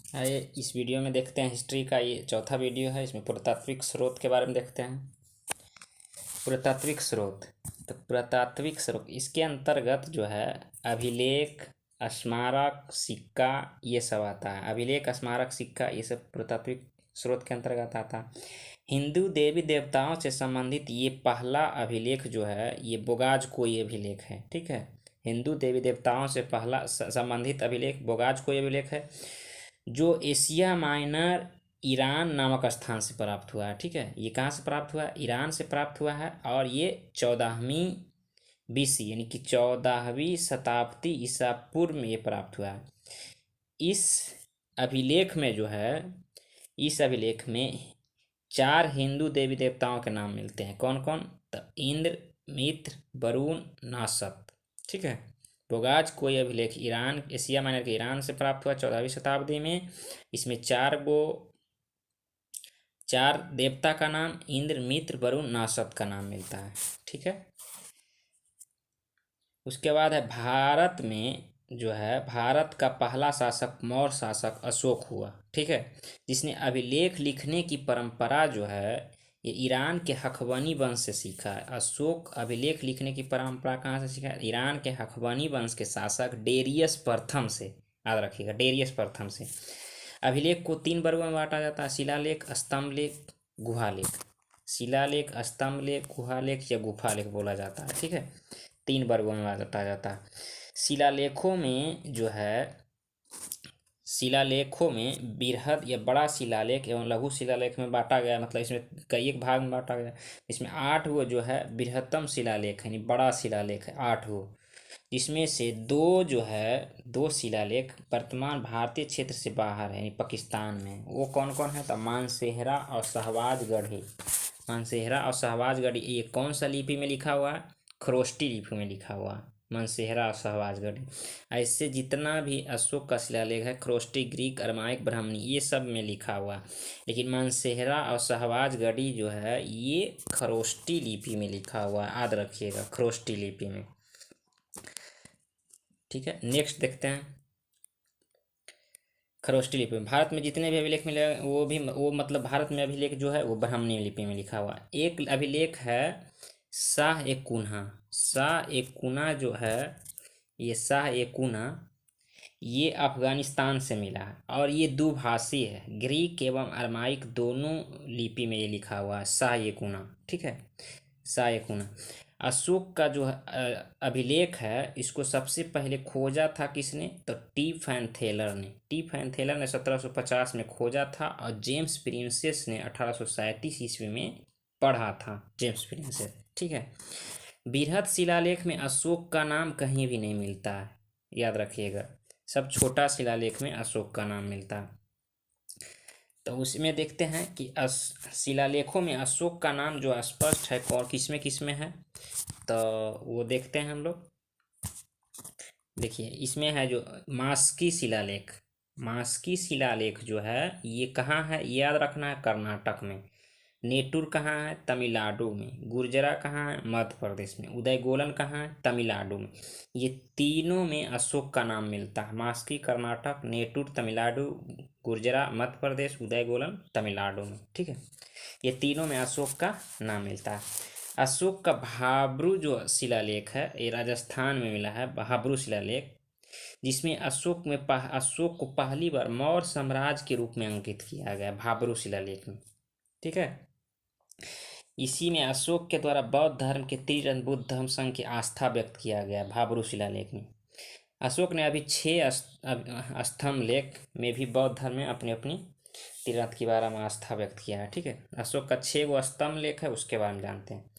आइए इस वीडियो में देखते हैं हिस्ट्री का ये चौथा वीडियो है। इसमें पुरातात्विक स्रोत के बारे में देखते हैं। पुरातात्विक स्रोत, तो पुरातात्विक स्रोत इसके अंतर्गत जो है अभिलेख, स्मारक, सिक्का ये सब आता है। अभिलेख, स्मारक, सिक्का ये सब पुरातात्विक स्रोत के अंतर्गत आता है। हिंदू देवी देवताओं से संबंधित ये पहला अभिलेख जो है ये बोगाज कोई अभिलेख है। ठीक है, हिंदू देवी देवताओं से पहला संबंधित अभिलेख बोगाज कोई अभिलेख है, जो एशिया माइनर ईरान नामक स्थान से प्राप्त हुआ है। ठीक है, ये कहाँ से प्राप्त हुआ है? ईरान से प्राप्त हुआ है और ये 14वीं BC यानी कि 14वीं शताब्दी ईसा पूर्व में ये प्राप्त हुआ है। इस अभिलेख में जो है, इस अभिलेख में 4 हिंदू देवी देवताओं के नाम मिलते हैं। कौन कौन? तो इंद्र, मित्र, वरुण, नासत। ठीक है, बोगाज कोई अभिलेख ईरान, एशिया माइनर के ईरान से प्राप्त हुआ 14वीं शताब्दी में। इसमें 4 देवता का नाम इंद्र, मित्र, वरुण, नासत का नाम मिलता है। ठीक है, उसके बाद है भारत में जो है, भारत का पहला शासक मौर्य शासक अशोक हुआ। ठीक है, जिसने अभिलेख लिखने की परंपरा जो है ये ईरान के हखवानी वंश से सीखा है। अशोक अभिलेख लिखने की परंपरा कहाँ से सीखा है? ईरान के हखवानी वंश के शासक डेरियस प्रथम से। याद रखिएगा, डेरियस प्रथम से। अभिलेख को 3 वर्गों में बांटा जाता है: शिलालेख, स्तंभलेख, गुहालेख। शिलालेख, स्तंभलेख, गुहालेख या गुफालेख बोला जाता है। ठीक है, 3 वर्गों में बांटा जाता है। शिलालेखों में जो है, शिलालेखों में बृहद या बड़ा शिलालेख एवं लघु शिलालेख में बांटा गया, मतलब इसमें कई एक भाग में बांटा गया। इसमें 8 वो जो है बृहत्तम शिलालेख है, यानी बड़ा शिलालेख है 8 वो, जिसमें से 2 जो है, 2 शिलालेख वर्तमान भारतीय क्षेत्र से बाहर है, यानी पाकिस्तान में। वो कौन कौन है? तो मानसेहरा और शहबाजगढ़ी। मानसेहरा और शहबाजगढ़ी ये कौन सा लिपि में लिखा हुआ है? खरोष्टी लिपि में लिखा हुआ है, मानसेहरा और शहबाजगढ़ी। ऐसे जितना भी अशोक का शिलालेख है, खरोष्टी, ग्रीक, अरमाइक, ब्राह्मणी ये सब में लिखा हुआ है, लेकिन मानसेहरा और शहबाजगढ़ी जो है ये खरोष्टी लिपि में लिखा हुआ है। याद रखिएगा, खरोष्टी लिपि में। ठीक है, नेक्स्ट देखते हैं। खरोष्टी लिपि में भारत में जितने भी अभिलेख मिले वो मतलब भारत में अभिलेख जो है वो ब्राह्मणी लिपि में लिखा हुआ है। एक अभिलेख है शाह ए कुन्हा। शाह ए कुन्हा जो है, ये शाह ए कुन्हा ये अफगानिस्तान से मिला है और ये दुभाषी है, ग्रीक एवं अरमाइक दोनों लिपि में ये लिखा हुआ है, शाह ए कुन्हा। ठीक है, शाह ए कुन्हा। अशोक का जो अभिलेख है इसको सबसे पहले खोजा था किसने? तो टी फैनथेलर ने। टी फैनथेलर ने 1750 में खोजा था और जेम्स प्रिंसेस ने 1837 ईस्वी में पढ़ा था, जेम्स प्रिंसेस। ठीक है, बृहद शिलालेख में अशोक का नाम कहीं भी नहीं मिलता है, याद रखिएगा। सब छोटा शिलालेख में अशोक का नाम मिलता है। तो उसमें देखते हैं कि शिलालेखों में अशोक का नाम जो स्पष्ट है और किसमें किसमें है, तो वो देखते हैं हम लोग। देखिए, इसमें है जो मास्की शिलालेख। मास्की शिलालेख जो है ये कहाँ है? याद रखना है, कर्नाटक में। नेटूर कहाँ है? तमिलनाडु में। गुर्जरा कहाँ है? मध्य प्रदेश में। उदयगोलन कहाँ है? तमिलनाडु में। ये तीनों में अशोक का नाम मिलता है। मास्की कर्नाटक, नेटूर तमिलनाडु, गुर्जरा मध्य प्रदेश, उदयगोलन तमिलनाडु में। ठीक है, ये तीनों में अशोक का नाम मिलता है। अशोक का भाब्रू जो शिलालेख है ये राजस्थान में मिला है, भाब्रू शिलालेख, जिसमें अशोक को पहली बार मौर्य साम्राज्य के रूप में अंकित किया गया, भाब्रू शिलालेख में। ठीक है, इसी में अशोक के द्वारा बौद्ध धर्म के त्रिरत्न बुद्ध धर्म संघ की आस्था व्यक्त किया गया, भाब्रू शिलालेख में। अशोक ने अभी 6 स्तंभ लेख में भी बौद्ध धर्म में अपनी अपनी त्रिरत्न के बारे में आस्था व्यक्त किया है। ठीक है, अशोक का 6 गो स्तंभ लेख है, उसके बारे में जानते हैं।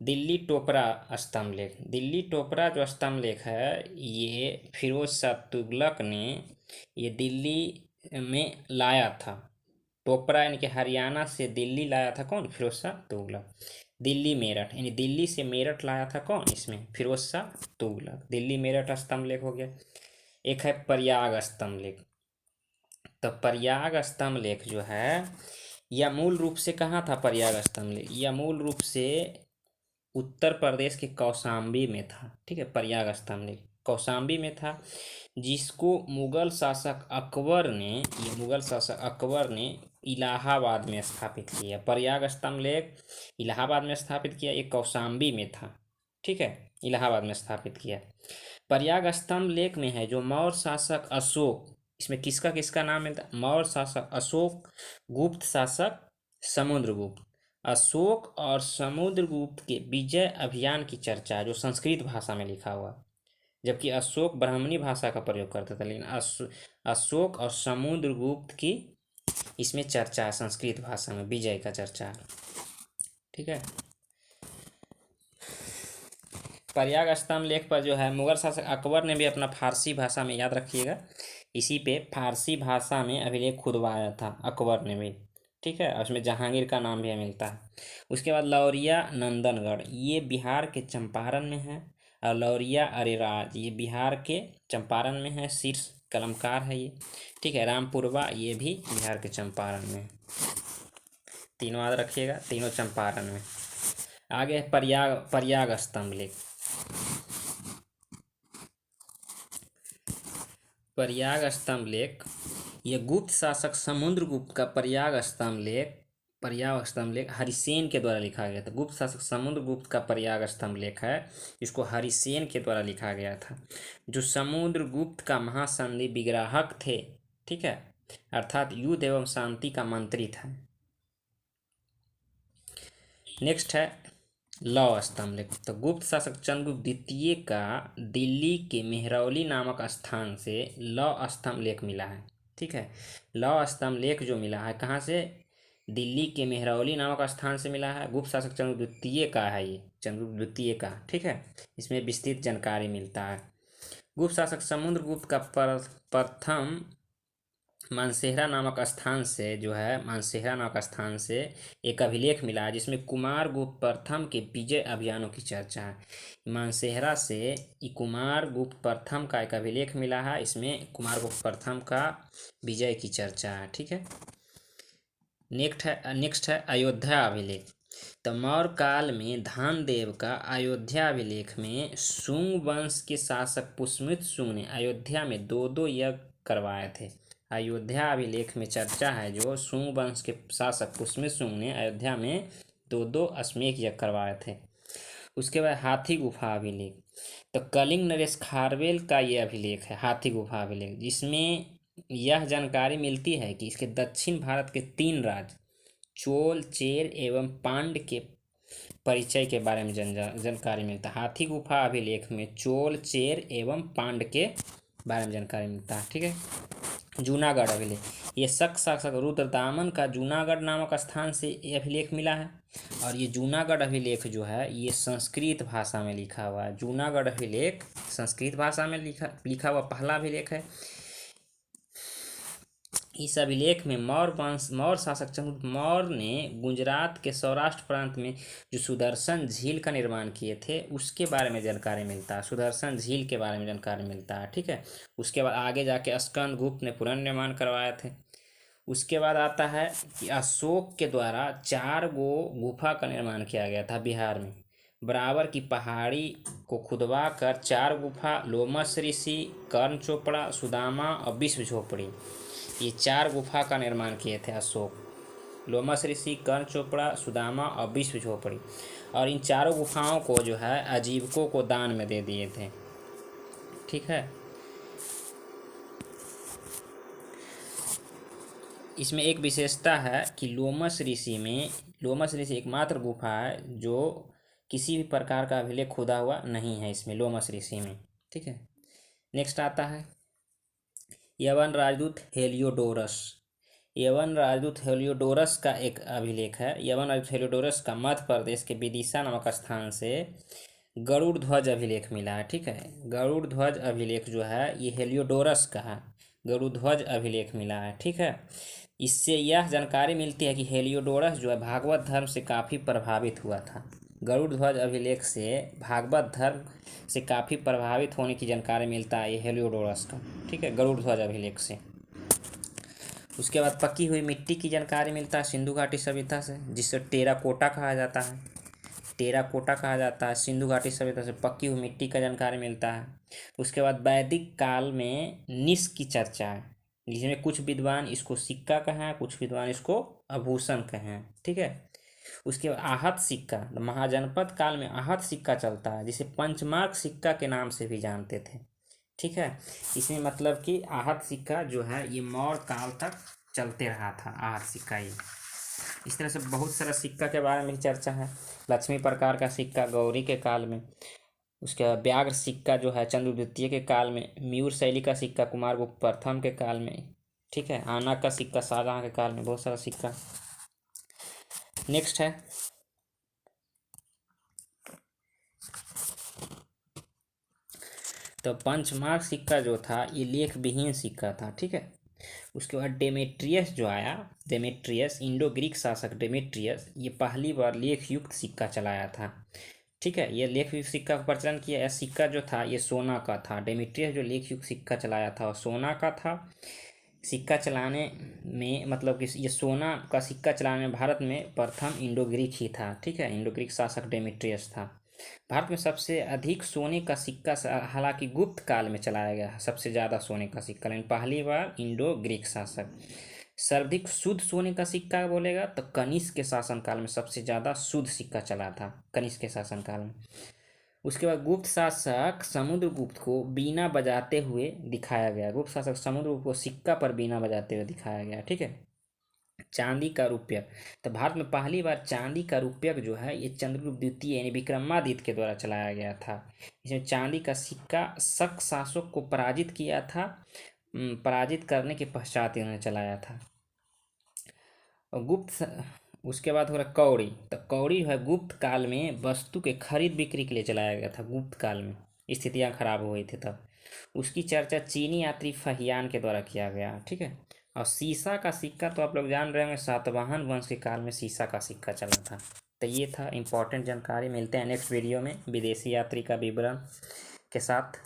दिल्ली टोपरा स्तंभ लेख। दिल्ली टोपरा जो स्तंभ लेख है ये फिरोज शाह तुगलक ने ये दिल्ली में लाया था। टोपरा यानी कि हरियाणा से दिल्ली लाया था कौन? फिरोज शाह तुगलक। दिल्ली मेरठ यानी दिल्ली से मेरठ लाया था कौन? इसमें फिरोज शाह तुगलक। दिल्ली मेरठ स्तंभ लेख हो गया। एक है प्रयाग स्तंभ लेख। तो प्रयाग स्तंभ लेख जो है यह मूल रूप से कहाँ था? प्रयाग स्तंभ लेख यह मूल रूप से उत्तर प्रदेश के कौशाम्बी में था। ठीक है, प्रयाग स्तंभ लेख कौशाम्बी में था, जिसको मुगल शासक अकबर ने इलाहाबाद में स्थापित किया। प्रयाग स्तंभ लेक इलाहाबाद में स्थापित किया, ये कौशाम्बी में था, ठीक है, इलाहाबाद में स्थापित किया। प्रयाग स्तंभ लेक में है जो मौर्य शासक अशोक, इसमें किसका किसका नाम मिलता है? मौर्य शासक अशोक, गुप्त शासक समुद्रगुप्त। अशोक और समुद्रगुप्त के विजय अभियान की चर्चा जो संस्कृत भाषा में लिखा हुआ, जबकि अशोक ब्राह्मणी भाषा का प्रयोग करता था, लेकिन अशोक और समुद्रगुप्त की इसमें चर्चा है, संस्कृत भाषा में विजय का चर्चा है, ठीक है। प्रयाग स्तंभ लेख पर जो है मुगल शासक अकबर ने भी अपना फारसी भाषा में, याद रखिएगा, इसी पे फारसी भाषा में अभिलेख खुदवाया था अकबर ने भी, ठीक है। उसमें जहांगीर का नाम भी मिलता है। उसके बाद लौरिया नंदनगढ़, ये बिहार के चंपारण में है, और लौरिया अरेराज ये बिहार के चंपारण में है, शीर्ष कलमकार है ये, ठीक है। रामपुरवा ये भी बिहार के चंपारण में, तीनों याद रखिएगा, तीनों चंपारण में। आगे प्रयाग स्तंभ लेख। प्रयाग स्तंभ लेख ये गुप्त शासक समुद्रगुप्त का प्रयाग स्तंभ लेख हरिसेन के द्वारा लिखा गया था। गुप्त शासक समुद्रगुप्त का प्रयाग स्तंभ लेख है, इसको हरिसेन के द्वारा लिखा गया था, जो समुद्रगुप्त का महासंधि विग्राहक थे, ठीक है, अर्थात युद्ध एवं शांति का मंत्री था। नेक्स्ट है लौ स्तंभ लेख। तो गुप्त शासक चंद्रगुप्त द्वितीय का दिल्ली के मेहरौली नामक स्थान से लौ स्तंभ लेख मिला है, ठीक है। लौ स्तंभ लेख जो मिला है कहाँ से? दिल्ली के मेहरौली नामक स्थान से मिला है। गुप्त शासक चंद्रगुप्त द्वितीय का है ये, चंद्रगुप्त द्वितीय का, ठीक है। इसमें विस्तृत जानकारी मिलता है। गुप्त शासक समुद्रगुप्त का प्रथम मानसेहरा नामक स्थान से एक अभिलेख मिला है, जिसमें कुमार गुप्त प्रथम के विजय अभियानों की चर्चा है। मानसेहरा से कुमार गुप्त प्रथम का एक अभिलेख मिला है, इसमें कुमार गुप्त प्रथम का विजय की चर्चा है, ठीक है। नेक्स्ट है अयोध्या अभिलेख। तो मौर्य काल में धानदेव का अयोध्या अभिलेख में शुंग वंश के शासक पुष्यमित्र शुंग ने अयोध्या में 2 यज्ञ करवाए थे। अयोध्या अभिलेख में चर्चा है जो शुंग वंश के शासक पुष्यमित्र शुंग ने अयोध्या में 2 अश्वमेध यज्ञ करवाए थे। उसके बाद हाथी गुफा अभिलेख। तो कलिंग नरेश खारवेल का ये अभिलेख है, हाथी गुफा अभिलेख, जिसमें यह जानकारी मिलती है कि इसके दक्षिण भारत के 3 राज्य चोल, चेर एवं पांड के परिचय के बारे में जानकारी मिलता है। हाथी गुफा अभिलेख में चोल, चेर एवं पांड के बारे में जानकारी मिलता है, ठीक है। जूनागढ़ अभिलेख, ये शक शासक रुद्रदामन का जूनागढ़ नामक स्थान से ये अभिलेख मिला है, और ये जूनागढ़ अभिलेख जो है ये संस्कृत भाषा में लिखा हुआ है। जूनागढ़ अभिलेख संस्कृत भाषा में लिखा हुआ पहला अभिलेख है। इस अभिलेख में मौर्य शासक चंद्रगुप्त मौर्य ने गुजरात के सौराष्ट्र प्रांत में जो सुदर्शन झील का निर्माण किए थे उसके बारे में जानकारी मिलता है, सुदर्शन झील के बारे में जानकारी मिलता है, ठीक है। उसके बाद आगे जाके स्कंदगुप्त ने पुनर्निर्माण करवाए थे। उसके बाद आता है कि अशोक के द्वारा 4 गुफा का निर्माण किया गया था बिहार में। बराबर की पहाड़ी को खुदवा कर 4 गुफा लोमस ऋषि, कर्ण चोपड़ा, सुदामा और विश्व झोपड़ी, ये 4 गुफा का निर्माण किए थे अशोक। लोमस ऋषि, कर्ण चोपड़ा, सुदामा और विश्व झोपड़ी, और इन 4 गुफाओं को जो है आजीविकों को दान में दे दिए थे, ठीक है। इसमें एक विशेषता है कि लोमस ऋषि एकमात्र गुफा है जो किसी भी प्रकार का अभिलेख खुदा हुआ नहीं है इसमें, लोमस ऋषि में, ठीक है। नेक्स्ट आता है यवन राजदूत हेलियोडोरस का एक अभिलेख है। यवन राजदूत हेलियोडोरस का मध्य प्रदेश के विदिशा नामक स्थान से गरुड़ ध्वज अभिलेख मिला है, ठीक है। गरुड़ ध्वज अभिलेख जो है ये हेलियोडोरस का है, गरुड़ ध्वज अभिलेख मिला है, ठीक है। इससे यह जानकारी मिलती है कि हेलियोडोरस जो है भागवत धर्म से काफ़ी प्रभावित हुआ था। गरुड़ ध्वज अभिलेख से भागवत धर्म से काफ़ी प्रभावित होने की जानकारी मिलता है ये हेलियोडोरस का, ठीक है, गरुड़ ध्वज अभिलेख से। उसके बाद पकी हुई मिट्टी की जानकारी मिलता है सिंधु घाटी सभ्यता से, जिसे टेराकोटा कहा जाता है। टेराकोटा कहा जाता है। सिंधु घाटी सभ्यता से पक्की हुई मिट्टी का जानकारी मिलता है। उसके बाद वैदिक काल में निश की चर्चा है, जिसमें कुछ विद्वान इसको सिक्का कहें, कुछ विद्वान इसको आभूषण कहें, ठीक है। उसके बाद आहत सिक्का, महाजनपद काल में आहत सिक्का चलता है, जिसे पंचमार्क सिक्का के नाम से भी जानते थे, ठीक है। इसमें मतलब कि आहत सिक्का जो है ये मौर्य काल तक चलते रहा था, आहत सिक्का ये। इस तरह से बहुत सारा सिक्का के बारे में चर्चा है। लक्ष्मी प्रकार का सिक्का गौरी के काल में, उसके बाद व्याघ्र सिक्का जो है चंद्रगुप्त द्वितीय के काल में, मयूर शैली का सिक्का कुमारगुप्त प्रथम के काल में, ठीक है। आना का सिक्का शाहजहां के काल में, बहुत सारा सिक्का। नेक्स्ट है तो पंचमार्क सिक्का जो था ये लेख विहीन सिक्का था, ठीक है। उसके बाद डेमेट्रियस जो आया, डेमेट्रियस इंडो ग्रीक शासक डेमेट्रियस, ये पहली बार लेख युक्त सिक्का चलाया था, ठीक है। ये लेख युक्त सिक्का का प्रचलन किया। यह सिक्का जो था ये सोना का था। डेमेट्रियस जो लेख युक्त सिक्का चलाया था वो सोना का था। सिक्का चलाने में मतलब कि ये सोना का सिक्का चलाने में भारत में प्रथम इंडो ग्रीक ही था, ठीक है। इंडो ग्रीक शासक डेमेट्रियस था। भारत में सबसे अधिक सोने का सिक्का हालांकि गुप्त काल में चलाया गया है, सबसे ज़्यादा सोने का सिक्का, लेकिन पहली बार इंडो ग्रीक शासक। सर्वाधिक शुद्ध सोने का सिक्का बोलेगा तो कनिष्क के शासनकाल में सबसे ज़्यादा शुद्ध सिक्का चला था, कनिष्क के शासनकाल में। उसके बाद गुप्त शासक समुद्रगुप्त को बीना बजाते हुए दिखाया गया। गुप्त शासक समुद्रगुप्त को सिक्का पर बीना बजाते हुए दिखाया गया, ठीक है। चांदी का रुपया, तो भारत में पहली बार चांदी का रुपया जो है ये चंद्रगुप्त द्वितीय यानी विक्रमादित्य के द्वारा चलाया गया था। इसमें चांदी का सिक्का शक शासक को पराजित किया था, पराजित करने के पश्चात इन्होंने चलाया था। और उसके बाद हो रहा कौड़ी, तो कौड़ी जो है गुप्त काल में वस्तु के खरीद बिक्री के लिए चलाया गया था। गुप्त काल में स्थितियां खराब हो गई थी तब। उसकी चर्चा चीनी यात्री फहियान के द्वारा किया गया, ठीक है। और सीसा का सिक्का तो आप लोग जान रहे होंगे, सातवाहन वंश के काल में सीसा का सिक्का चला था। तो ये था इंपॉर्टेंट जानकारी। मिलते हैं नेक्स्ट वीडियो में विदेशी यात्री का विवरण के साथ।